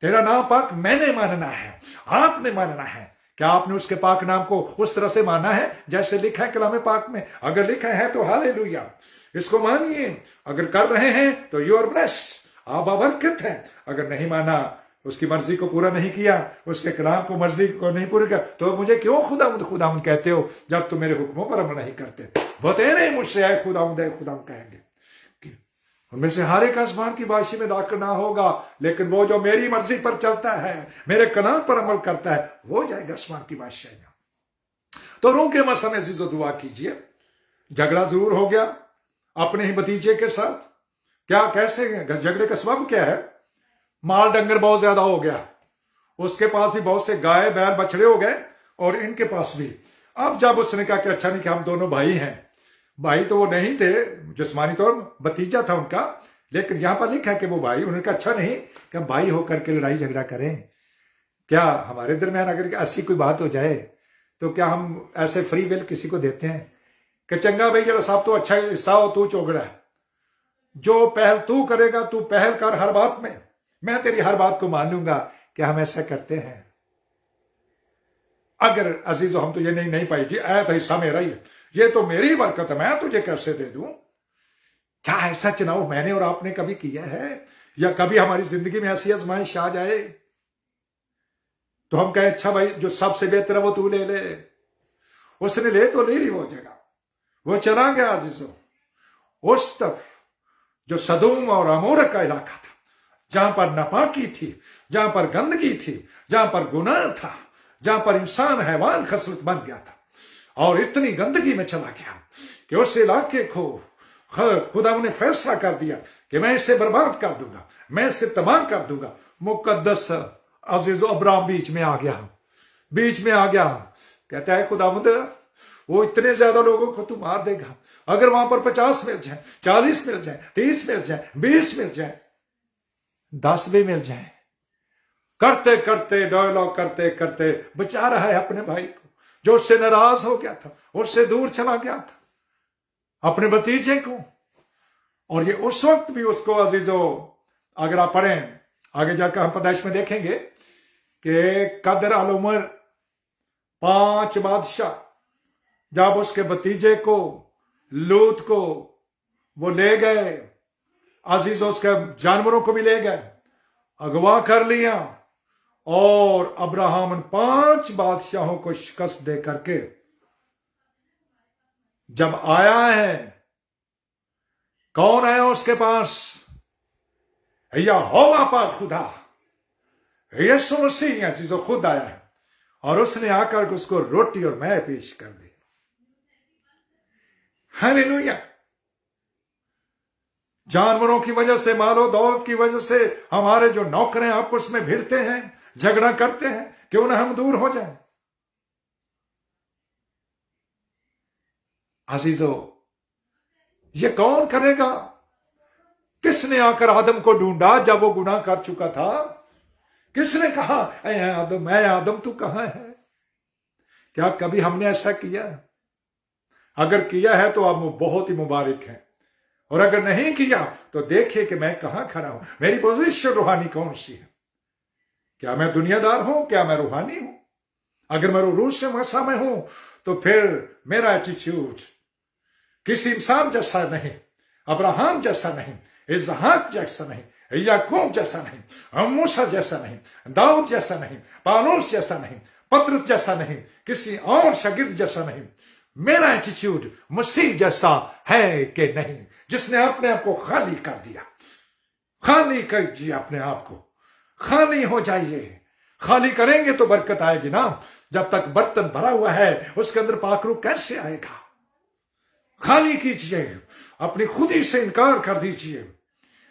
तेरा नाम पाक मैंने मानना है, आपने मानना है। क्या आपने उसके पाक नाम को उस तरह से माना है जैसे लिखा है कलाम पाक में? अगर लिखा है तो हालेलुया, इसको मानिए। अगर कर रहे हैं तो यू आर ब्लेस्ड, आप बरकत हैं। अगर नहीं माना, उसकी मर्जी को पूरा नहीं किया, उसके कलाम को मर्जी को नहीं पूरा किया, तो मुझे क्यों खुदावंद खुदावंद कहते हो जब तुम मेरे हुक्मों पर अमल नहीं करते? बतेरे मुझसे आए खुदावंद कहेंगे। उनमें से हर एक आसमान की बादशाही में दाखिल ना होगा, लेकिन वो जो मेरी मर्जी पर चलता है, मेरे कलाम पर अमल करता है, वो जाएगा आसमान की बादशाही में। तो रोके मत समय अजीजों, दुआ कीजिए। झगड़ा जरूर हो गया अपने ही भतीजे के साथ। क्या कैसे झगड़े का सबब क्या है? माल डंगर बहुत ज्यादा हो गया, उसके पास भी बहुत से गाय बैल बछड़े हो गए और इनके पास भी। अब जब उसने कहा कि अच्छा नहीं कि हम दोनों भाई हैं, भाई तो वो नहीं थे, जिस्मानी तौर भतीजा था उनका, लेकिन यहां पर लिखा है कि वो भाई। उन्होंने कहा अच्छा नहीं कि हम भाई होकर के लड़ाई झगड़ा करें। क्या हमारे दरमियान अगर ऐसी कोई बात हो जाए तो क्या हम ऐसे फ्री विल किसी को देते हैं कि चंगा भाई जरा साहब तो अच्छा हिस्सा हो, तू चौगड़ा है, जो पहल तू करेगा, तू पहल कर हर बात में, मैं तेरी हर बात को मान लूंगा। क्या हम ऐसा करते हैं? अगर अजीजों हम तो ये नहीं पाई जी, ऐ तो हिस्सा मेरा ही है, ये तो मेरी बरकत है, मैं तुझे कैसे दे दूं? क्या ऐसा चुनाव मैंने और आपने कभी किया है? या कभी हमारी जिंदगी में ऐसी आजमाइश आ जाए तो हम कहें अच्छा भाई जो सबसे बेहतर है वो तू ले ले। उसने ले तो ले ली वो जगह, वो चला गया अजीजों उस तरफ जो सदूम और अमोरा का इलाका था, जहां पर नापाकी थी, जहां पर गंदगी थी, जहां पर गुनाह था, जहां पर इंसान हैवान खसलत बन गया था, और इतनी गंदगी में चला गया कि उस इलाके को खुदा ने फैसला कर दिया कि मैं इसे बर्बाद कर दूंगा, मैं इसे तबाह कर दूंगा। मुकद्दस अजीजो अब्राम बीच में आ गया, कहता है खुदावंद वो इतने ज्यादा लोगों को तू मार देगा, अगर वहां पर 50 मिल जाए, 40 मिल जाए, 30 मिल जाए, 20 मिल जाए, 10 भी मिल जाए, करते करते डायलॉग करते करते बचा रहा है अपने भाई को जो उससे नाराज हो गया था, उससे दूर चला गया था, अपने भतीजे को। और ये उस वक्त भी उसको अजीजों, अगर आप पढ़ें आगे जाकर हम पैदाइश में देखेंगे कि कदर अल उमर 5 बादशाह जब उसके भतीजे को लूत को वो ले गए, अजीजों उसके जानवरों को भी ले गए, अगवा कर लिया, और अब्राहम 5 बादशाहों को शिकस्त दे करके जब आया है, कौन आया उसके पास? यहोवा पाक खुदा यीशु मसीह अजीजों खुद आया है, और उसने आकर उसको रोटी और मैं पेश कर दी। हालेलुया। जानवरों की वजह से, मालो दौलत की वजह से हमारे जो नौकर हैं आपस में भिड़ते हैं, झगड़ा करते हैं, क्यों ना हम दूर हो जाएं। अजीजों ये कौन करेगा? किसने आकर आदम को ढूंढा जब वो गुनाह कर चुका था? किसने कहा ऐ आदम, ऐ आदम तू कहां है? क्या कभी हमने ऐसा किया? अगर किया है तो आप बहुत ही मुबारक हैं, और अगर नहीं किया तो देखिए कि मैं कहां खड़ा हूं, मेरी पोजीशन रूहानी कौन सी है। क्या मैं दुनियादार हूं? क्या मैं रूहानी हूं? अगर मैं रूह से मसा में हूं तो फिर मेरा एटीट्यूड किसी इंसान जैसा नहीं, अब्राहम जैसा नहीं, इसहाक जैसा नहीं, याकूब जैसा नहीं, मूसा जैसा नहीं, दाऊद जैसा नहीं, पौलुस जैसा नहीं, पतरस जैसा नहीं, किसी और शागिर्द जैसा नहीं। मेरा एटीट्यूड मसीह जैसा है कि नहीं, जिसने अपने आप को खाली कर दिया। खाली कीजिए अपने आप को, खाली हो जाइए। खाली करेंगे तो बरकत आएगी ना। जब तक बर्तन भरा हुआ है उसके अंदर पाकरू कैसे आएगा? खाली कीजिए, अपनी खुदी से इनकार कर दीजिए।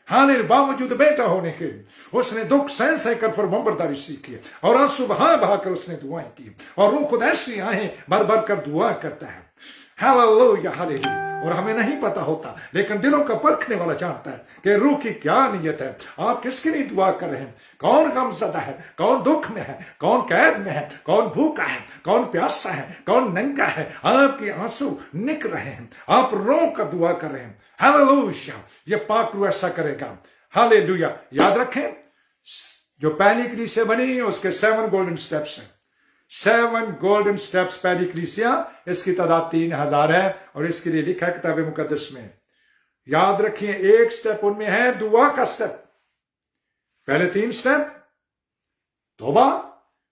हाने बावजूद बेटा होने के उसने दुख सहन सह कर फरमाबरदारी सीखी, और आंसू बहा बहा कर उसने दुआएं की, और रूह खुद ऐसी आए भर भर कर दुआ करता है। Hallelujah hallelujah. और हमें नहीं पता होता, लेकिन दिलों का परखने वाला जानता है कि रूह की क्या नीयत है। आप किसके लिए दुआ कर रहे हैं? कौन गमज़दा है, कौन दुख में है, कौन कैद में है, कौन भूखा है, कौन प्यासा है, कौन नंगा है। आपके आंसू निक रहे हैं, आप रो कर दुआ कर रहे हैं। हालेलुया, ये पाक रूह ऐसा करेगा। हालेलुया। याद रखें, जो पहली कलीसिया बनी उसके 7 गोल्डन स्टेप्स हैं। 7 गोल्डन स्टेप्स पहली कलीसिया, इसकी तादाद 3000 है और इसके लिए लिखा है किताब मुकद्दस में। याद रखिए, एक स्टेप उनमें है दुआ का स्टेप। पहले 3 स्टेप तौबा,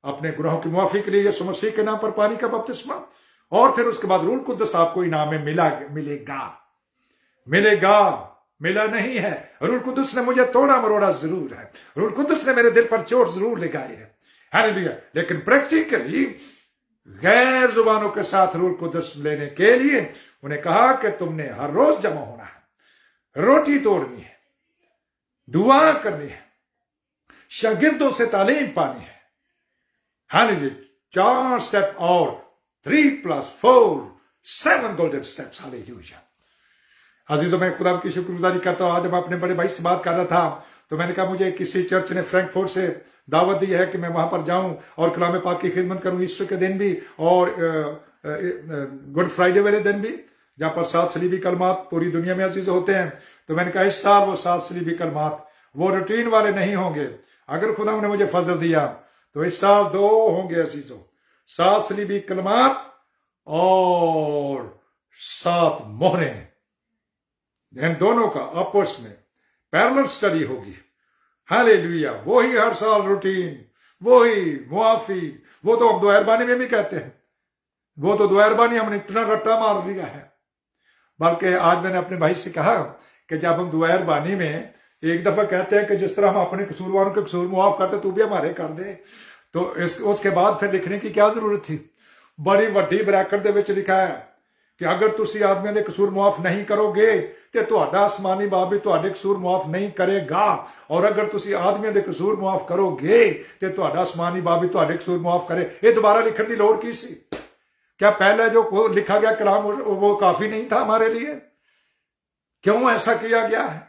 अपने गुनाहों की मुआफी के लिए यीशु मसीह के नाम पर पानी का बपतिस्मा, और फिर उसके बाद रूह कुद्दस आपको इनाम में मिलेगा। मिला नहीं है, रूह कुद्दस ने मुझे तोड़ा मरोड़ा जरूर है, रूह कुद्दस ने मेरे दिल पर चोट जरूर लगाई है। हालेलुया। लेकिन प्रैक्टिकली गैर जुबानों के साथ रूह कुद्दस लेने के लिए उन्हें कहा कि तुमने हर रोज जमा होना है, रोटी तोड़नी है, दुआ करनी है, शागिर्दों से तालीम पानी है। हालेलुया। 4 स्टेप और 3 + 4 7 गोल्डन स्टेप्स। हालेलुया। अजीजों, मैं खुदा की शुक्रगुजारी करता हूं। आज मैं अपने बड़े भाई से बात कर रहा था तो मैंने कहा मुझे किसी चर्च ने फ्रैंकफर्ट से दावत दी है कि मैं वहां पर जाऊं और कलाम पाक की खिदमत करूं ईस्टर के दिन भी और गुड फ्राइडे वाले दिन भी, जहां पर 7 सलीबी कलमात पूरी दुनिया में अजीज होते हैं। तो मैंने कहा इस साल वो 7 सलीबी कलमात वो रूटीन वाले नहीं होंगे। अगर खुदा ने मुझे फजल दिया तो इस साल 2 होंगे अजीजों, 7 सलीबी कलमात और 7 मोहरें। इन दोनों का आपस में पैरेलल स्टडी होगी। हालेलुया। वही हर साल रूटीन, वही मुआफी, वो तो हम दुआरबानी में भी कहते हैं, वो तो दुआरबानी हमने इतना रट्टा मार दिया है। बल्कि आज मैंने अपने भाई से कहा कि जब हम दुआरबानी में एक दफा कहते हैं कि जिस तरह हम अपने कसूरवारों के कसूर मुआफ करते तू भी हमारे कर दे, तो उसके बाद फिर लिखने की क्या जरूरत थी? बड़ी वड्डी ब्रैकेट दे विच लिखा है कि अगर तुसी आदमियों के कसूर मुआफ नहीं करोगे तो तुहाडा आसमानी बाप भी तुहाडे कसूर मुआफ नहीं करेगा, और अगर तुसी आदमियों के कसूर मुआफ करोगे तो तुहाडा आसमानी बाप भी तुहाडे कसूर मुआफ करे। ये दोबारा लिखने की लोड़ की सी? क्या पहले जो लिखा गया कलाम वो काफी नहीं था हमारे लिए? क्यों ऐसा किया गया है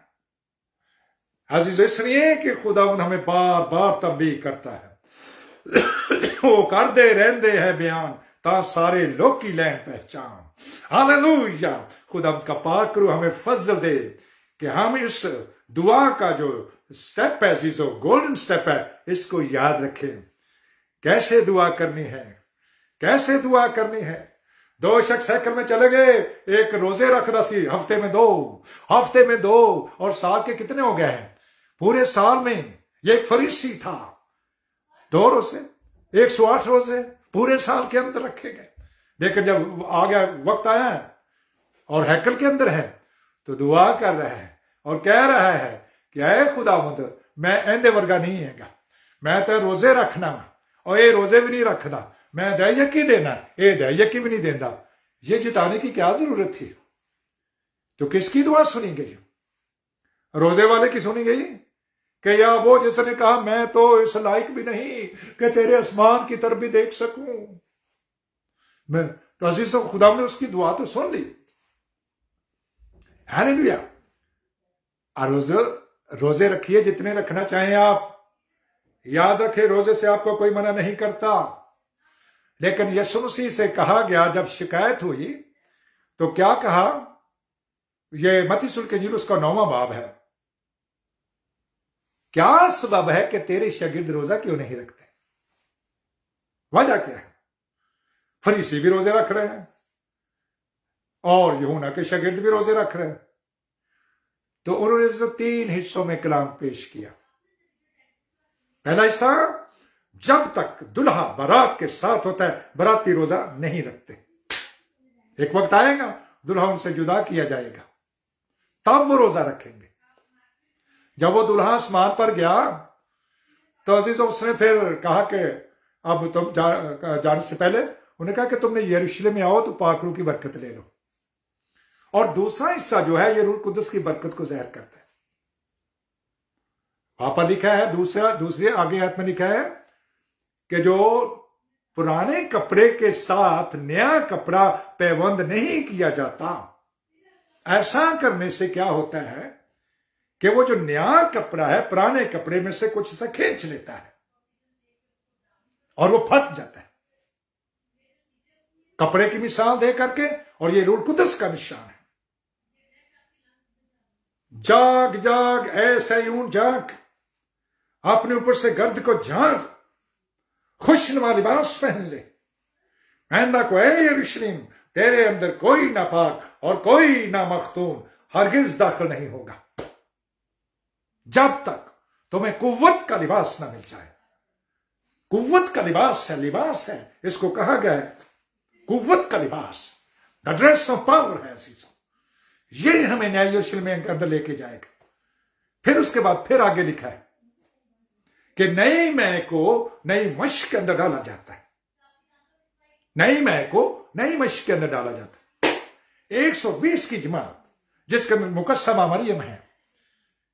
अजीज? इसलिए कि खुदा हमें बार बार तंबीह करता है। वो करते रहते हैं बयान ता सारे लोग की लैन पहचान। हालेलुया। खुदा का पाक रूह हमें फजल दे कि हम इस दुआ का जो स्टेप है, जो गोल्डन स्टेप है, इसको याद रखें। कैसे दुआ करनी है, कैसे दुआ करनी है। 2 शख्स साइकिल में चले गए, एक रोजे रखता सी, हफ्ते में 2 और साल के कितने हो गए हैं? पूरे साल में ये एक फरीसी था, 2 रोजे, 108 रोजे पूरे साल के अंदर रखे गए। लेकिन जब आ गया वक्त आया है और हैकल के अंदर है तो दुआ कर रहा है और कह रहा है कि ऐ खुदावंद, मैं एंदे वर्गा नहीं हैगा, मैं तो रोजे रखना और ये रोजे भी नहीं रखदा, मैं दयकी देना, ये दयकी भी नहीं देता। ये जिताने की क्या जरूरत थी? तो किसकी दुआ सुनी गई? रोजे वाले की सुनी गई कि या वो जिसने कहा मैं तो इस लायक भी नहीं कि तेरे आसमान की तरफ भी देख सकूं। मैं तो अजीजों, खुदा ने उसकी दुआ तो सुन ली। हालेलुया। रोजे रखिए जितने रखना चाहें आप। याद रखें, रोजे से आपको कोई मना नहीं करता, लेकिन यीशु मसीह से कहा गया, जब शिकायत हुई तो क्या कहा? ये मत्ती सुल के इंजील उसका 9वां बाब है। क्या सबब है कि तेरे शागिर्द रोजा क्यों नहीं रखते? वजह क्या है? फरीसी भी रोजे रख रहे हैं और यूहन्ना के शागिर्द भी रोजे रख रहे हैं। तो उन्होंने 3 हिस्सों में कलाम पेश किया। पहला हिस्सा, जब तक दुल्हा बारात के साथ होता है बाराती रोजा नहीं रखते। एक वक्त आएगा दुल्हा उनसे जुदा किया जाएगा, तब वो रोजा रखेंगे। जब वो दुल्हा आसमान पर गया तो अजीजों, उसने फिर कहा कि अब तुम जाने से पहले उन्होंने कहा कि तुमने यरूशलेम में आओ तो पाक रूह की बरकत ले लो। और दूसरा हिस्सा जो है ये रूह कुद्दस की बरकत को ज़ाहिर करता है। वहां पर लिखा है, दूसरे आगे आयत में लिखा है कि जो पुराने कपड़े के साथ नया कपड़ा पैबंद नहीं किया जाता, ایسا کرنے سے کیا ہوتا ہے کہ وہ جو نیا کپڑا ہے پرانے کپڑے میں سے کچھ اسے کھینچ لیتا ہے اور وہ پھٹ جاتا ہے. کپڑے کی مثال دے کر کے, اور یہ روح القدس کا نشان ہے. جاگ جاگ اے سیون جاگ, اپنے اوپر سے گرد کو جھاڑ, خوشنما لباس پہن لے. آئندہ کو اے یروشلم, تیرے اندر کوئی ناپاک اور کوئی نامختون ہرگز داخل نہیں ہوگا جب تک تمہیں قوت کا لباس نہ مل جائے. قوت کا لباس ہے, اس کو کہا گیا ہے قوت کا لباس, دا ڈریس آف پاور ہے عزیزوں. یہ ہمیں نیا یروشلم کے اندر لے کے جائے گا. پھر اس کے بعد پھر آگے لکھا ہے کہ نئی میں کو نئی مشق کے اندر ڈالا جاتا ہے. نئی میں کو نئی مشق کے اندر ڈالا جاتا ہے. 120 کی جماعت جس کے اندر مقسمہ مریم ہے.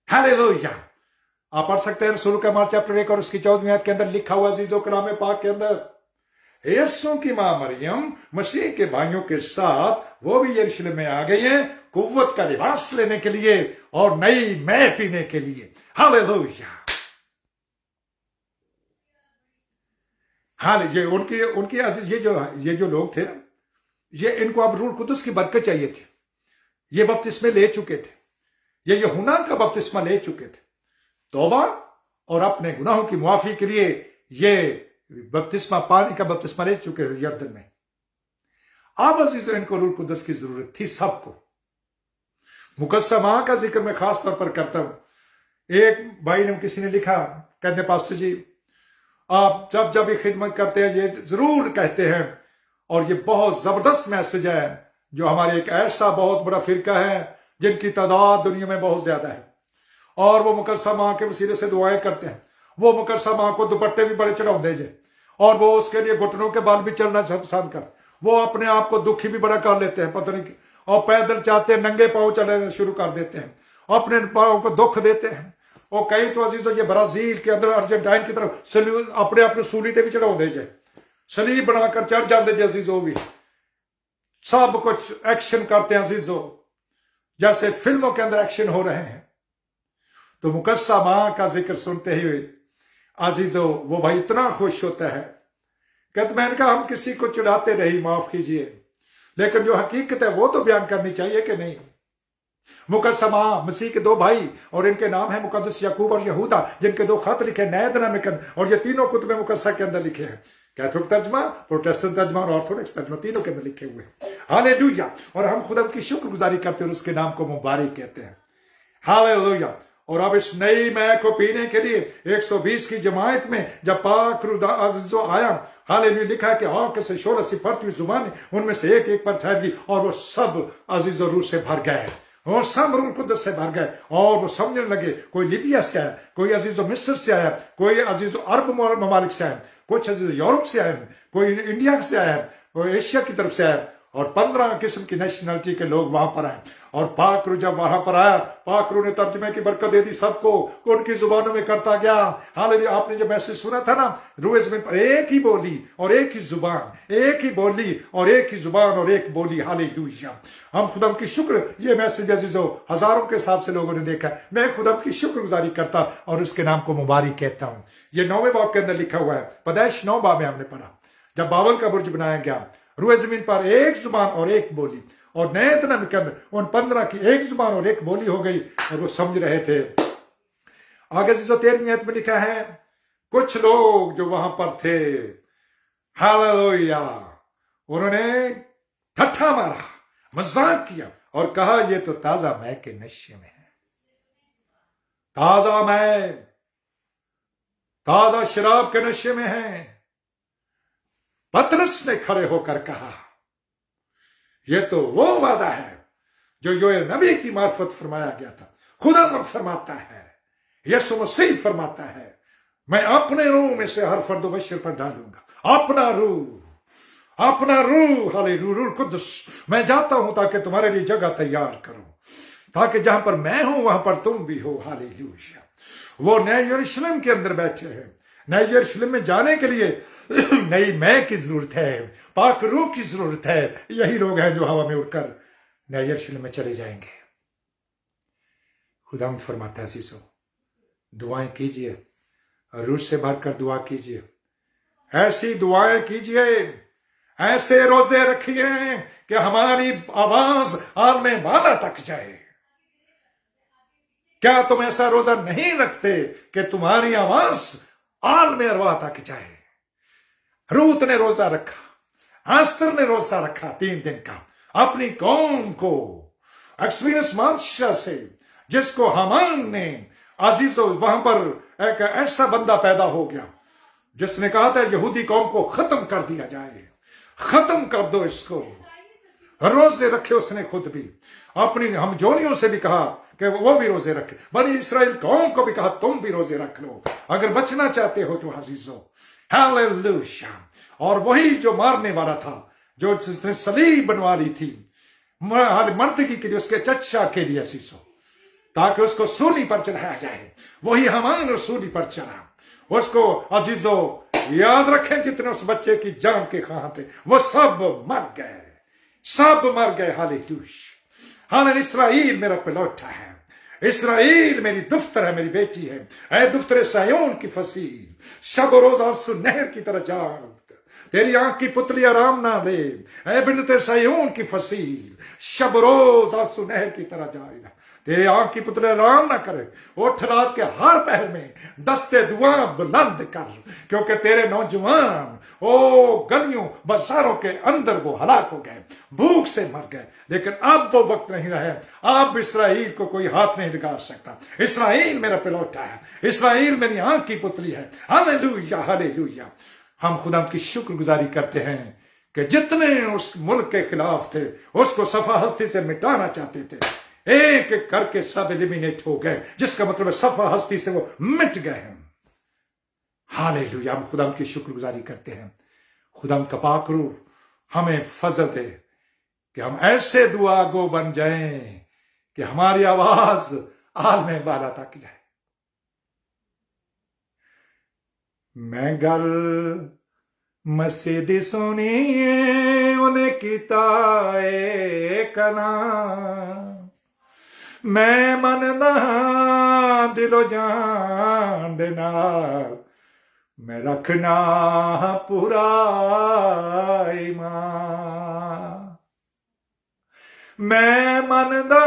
ہاللیلویا. آپ پڑھ سکتے ہیں رسول کا مال چیپٹر 1 اور اس کی 14ویں آیت کے اندر لکھا ہوا عزیزو کلام پاک کے اندر, یسوع کی ماں مریم مسیح کے بھائیوں کے ساتھ وہ بھی یروشلم میں آ گئی ہیں قوت کا لباس لینے کے لیے اور نئی مے پینے کے لیے. ہاللیلویا. ہاں ان کی عزیز یہ جو لوگ تھے یہ ان کو اب روح القدس کی برکت چاہیے تھی. یہ بپتسمے لے چکے تھے, یہ یوحنا کا بپتسمہ لے چکے تھے. توبہ اور اپنے گناہوں کی معافی کے لیے یہ بپتسمہ پانی کا بپتسمہ لے چکے تھے یردن میں. اب عزیزو ان کو روح القدس کی ضرورت تھی سب کو. مقدسہ ماں کا ذکر میں خاص طور پر کرتا ہوں. ایک بھائی نے کسی نے لکھا, کہتے ہیں پاسٹر جی آپ جب یہ خدمت کرتے ہیں یہ ضرور کہتے ہیں, اور یہ بہت زبردست میسج ہے, جو ہمارے ایک ایسا بہت بڑا فرقہ ہے جن کی تعداد دنیا میں بہت زیادہ ہے, اور وہ مقدسہ ماں کے وسیلے سے دعائیں کرتے ہیں. وہ مقدسہ ماں کو دوپٹے بھی بڑے چڑھاؤ دے جائے, اور وہ اس کے لیے گھٹنوں کے بال بھی چلنا پسند کر. وہ اپنے آپ کو دکھی بھی بڑا کر لیتے ہیں پتہ نہیں, اور پیدل چاہتے ہیں ننگے پاؤں چلنا شروع کر دیتے ہیں, اپنے پاؤں کو دکھ دیتے ہیں. اور کئی تو عزیزو یہ برازیل کے اندر ارجنٹائن کی طرف اپنے سولی تے بھی چڑھاؤ دے جائے, سلیب بنا کر چڑھ جاتے جی عزیزو. بھی سب کچھ ایکشن کرتے ہیں عزیزو جیسے فلموں کے اندر ایکشن ہو رہے ہیں. تو مقدسہ ماں کا ذکر سنتے ہوئے عزیزو وہ بھائی اتنا خوش ہوتا ہے کہ میں نے کہا ہم کسی کو چڑھاتے رہی معاف کیجئے, لیکن جو حقیقت ہے وہ تو بیان کرنی چاہیے کہ نہیں. مقدسہ ماں مسیح کے 2 بھائی, اور ان کے نام ہیں مقدس یعقوب اور یہودا, جن کے 2 خط لکھے نئے نام کے اندر, اور یہ تینوں کتب مقدسہ کے اندر لکھے ہیں. کیتھولک ترجمہ, پروٹسٹنٹ ترجمہ اور آرتھوڈکس ترجمہ, تینوں کے اندر لکھے ہوئے ہیں. ہاللیلویا. اور ہم خدا کی شکر گزاری کرتے ہیں اور اس کے نام کو مبارک کہتے ہیں. ہاللیلویا. اور اب اس نئی مے کو پینے کے لیے 120 کی جماعت میں جب پاک روح عزیزو آیا, ہاللیلویا, لکھا ہے کہ آنکھ سے شور سے پھرتی ہوئی زبانیں ان میں سے ایک ایک پر ٹھہر گئی, اور وہ سب عزیزو روح سے بھر گئے, اور سب روح القدس سے بھر گئے. اور وہ سمجھنے لگے کوئی لیبیا سے آیا, کوئی عزیزو مصر سے آیا, کوئی عزیزو عرب ممالک سے آیا, کچھ عزیزو یورپ سے آئے, کوئی انڈیا سے آیا, کوئی ایشیا کی طرف سے آیا, اور 15 قسم کی نیشنلٹی کے لوگ وہاں پر آئے. اور پاک روح جب وہاں پر آیا, پاک روح نے ترجمے کی برکت دے دی سب کو, ان کی زبانوں میں کرتا گیا. حالانکہ آپ نے جب میسج سنا تھا نا, روح زمین پر ایک ہی بولی اور ایک ہی زبان, ایک ہی بولی اور ایک ہی زبان اور ایک بولی. ہاللیلویا. ہم خدا کی شکر, یہ میسج عزیزو ہزاروں کے حساب سے لوگوں نے دیکھا. میں خدا کی شکر گزاری کرتا اور اس کے نام کو مبارک کہتا ہوں. یہ 9ویں باب کے اندر لکھا ہوا ہے, پیدائش 9 باب میں ہم نے پڑھا, جب بابل کا برج بنایا گیا, روح زمین پر ایک زبان اور ایک بولی, اور نئے تنم کے اندر ان 15 کی ایک زبان اور ایک بولی ہو گئی, اور وہ سمجھ رہے تھے. آگے 13ویں آیت میں لکھا ہے, کچھ لوگ جو وہاں پر تھے, ہاللیلویا, انہوں نے ٹھٹھا مارا, مذاق کیا اور کہا یہ تو تازہ مے کے نشے میں ہے. تازہ مے, تازہ شراب کے نشے میں ہے. پطرس نے کھڑے ہو کر کہا یہ تو وہ وعدہ ہے جو یوئیل نبی کی معرفت فرمایا گیا تھا. خدا مند فرماتا ہے, یسوع مسیح فرماتا ہے, میں اپنے روح میں سے ہر فرد و بشر پر ڈالوں گا اپنا روح, اپنا روح. ہاللیلویا. روح القدس, میں جاتا ہوں تاکہ تمہارے لیے جگہ تیار کروں, تاکہ جہاں پر میں ہوں وہاں پر تم بھی ہو. ہاللیلویا. وہ نئے یروشلم کے اندر بیٹھے ہیں. نئے یروشلم میں جانے کے لیے نئی مے کی ضرورت ہے, پاک روح کی ضرورت ہے. یہی لوگ ہیں جو ہوا میں اڑ کر नए यरूशलेम में चले जाएंगे। खुदावंद फरमाता है अज़ीज़ों, दुआएं कीजिए, रूह से भरकर दुआ कीजिए, ऐसी दुआएं कीजिए, ऐसे रोजे रखिए कि हमारी आवाज आलमे बाला तक जाए। क्या तुम ऐसा रोजा नहीं रखते कि तुम्हारी आवाज आलमे अरवा तक जाए? रूत ने रोजा रखा, आस्तर ने रोजा रखा 3 दिन का, अपनी कौम को एक्सपीरियंस बादशाह से, जिसको हामान ने, अजीजों, वहां पर एक ऐसा बंदा पैदा हो गया जिसने कहा था यहूदी कौम को खत्म कर दिया जाए, खत्म कर दो इसको। रोजे रखे उसने खुद भी, अपनी हमजोलियों से भी कहा कि वो भी रोजे रखे, बनी इसराइल कौम को भी कहा तुम भी रोजे रख लो अगर बचना चाहते हो तो अजीजों। हालेलुया। और वही जो मारने वाला था, जो जिसने सलीब बनवा ली थी मर्दगी के लिए, उसके चच्चा के लिए अजीजों, ताकि उसको सूली पर चढ़ाया जाए, वही हामान सूली पर चढ़ा। उसको अजीजों याद रखें, जितने उस बच्चे की जान के ख्वाह थे वो सब मर गए, सब मर गए। हालेलुया। हालेलुया। इस्राएल मेरा पिलौठा है, इस्राएल मेरी दुफ्तर है, मेरी बेटी है। ऐ दुफ्तर सायोन की फसील, शब रोज आंसू नहर की तरह जाग, तेरी आंख की पुतली आराम ना ले। ऐ बिन्नते सायोन की फसील, शब रोज आंसू नहर की तरह जाएगा, तेरे आंख की पुतले आराम ना करे। उठ रात के हर पहर में दस्ते दुआ बुलंद कर, क्योंकि तेरे नौजवान ओ गलियों बाजारों के अंदर वो हलाक हो गए, भूख से मर गए। लेकिन अब वो वक्त नहीं रहे, अब इसराइल को कोई हाथ नहीं लगा सकता। इसराइल मेरा पिलौठा है, इसराइल मेरी आंख की पुतली है। Hallelujah, hallelujah. हम खुदा की शुक्रगुजारी करते हैं कि जितने उस मुल्क के खिलाफ थे उसको सफा हस्ती से मिटाना चाहते थे, एक एक करके सब एलिमिनेट हो गए, जिसका मतलब है सफा हस्ती से वो मिट गए हैं। हालेलुया। हम खुदा की शुक्रगुजारी करते हैं। खुदा का पाक रूह हमें फजल दे कि हम ऐसे दुआ गो बन जाएं कि हमारी आवाज आलमे बाला तक जाए। मैं गल मसीदी सुनी उन्हें किताए कना, मैं मनदा दिलो जान देना, मैं रखना पूरा ईमान। मैं मनदा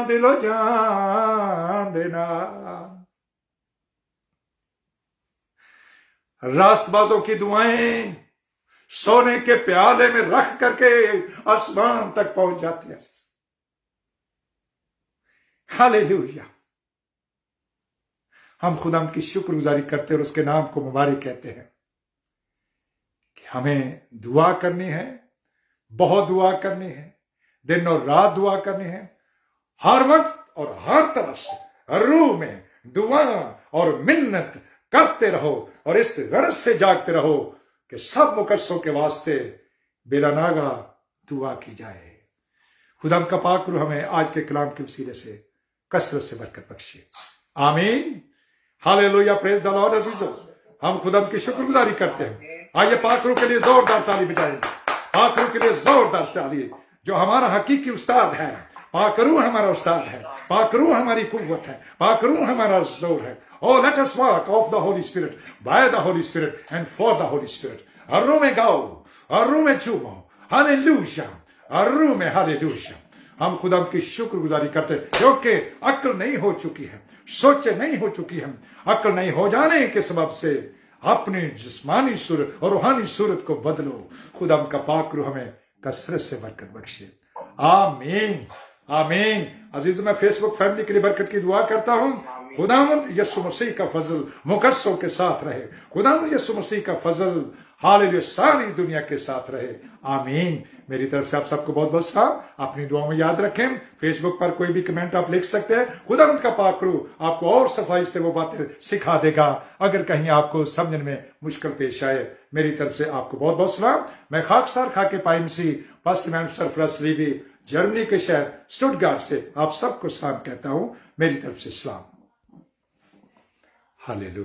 दिलो जान देना। रास्तबाजों की दुआएं सोने के प्याले में रख करके आसमान तक पहुंच जाती है। हालेलुया। हम खुदा की शुक्रगुजारी करते हैं और उसके नाम को मुबारक कहते हैं कि हमें दुआ करनी है, बहुत दुआ करनी है, दिन और रात दुआ करनी है, हर वक्त और हर तरह से रूह में दुआ और मिन्नत करते रहो और इस गरज से जागते रहो कि सब मुकद्दसों के वास्ते बेलानागा दुआ की जाए। खुदा का पाक रूह हमें आज के कलाम के वसीले से कसरत से बरकत बख्शे। आमीन। हालेलुया। Praise the Lord. अजीजों, हम खुदा की शुक्रगुजारी करते हैं। आइए पाक रूह के लिए जोरदार ताली बजाएं। पाक रूह के लिए जोरदार ताली, जो हमारा हकीकी उस्ताद है। पाक रूह हमारा उस्ताद है, पाक रूह हमारी कुव्वत है, पाक रूह हमारा जोर है। Oh, let us walk of the Holy Spirit, by the Holy Spirit and for the Holy Spirit. अर्रू में गाओ, अर्रू में झूमो। हालेलुया, अर्रू में हालेलुया। हम खुदा की शुक्रगुजारी करते हैं क्योंकि अक्ल नहीं हो चुकी है, सोचे नहीं हो चुकी है। अक्ल नहीं हो जाने के सबब से अपनी जिस्मानी सूरत और रूहानी सूरत को बदलो। खुदा का पाक रूह हमें कसरत से बरकत बख्शे। आमीन, आमीन। अजीज, मैं फेसबुक फैमिली के लिए बरकत की दुआ करता हूं। खुदावंद यीशु मसीह का फजल मुकद्दसों के साथ रहे। खुदावंद यीशु मसीह का फजल हालेलुया सारी दुनिया के साथ रहे। आमीन। मेरी तरफ से आप सबको बहुत बहुत सलाम। अपनी दुआ में याद रखें। फेसबुक पर कोई भी कमेंट आप लिख सकते हैं। खुदावंद का पाक रूह आपको और सफाई से वो बातें सिखा देगा अगर कहीं आपको समझने में मुश्किल पेश आए। मेरी तरफ से आपको बहुत बहुत सलाम। मैं खाकसार खाके पाइमसी पास्टर मैम सरफराज लीवी जर्मनी के शहर स्टुटगार्ट से आप सबको सलाम कहता हूं। मेरी तरफ से सलाम। हालेलुया।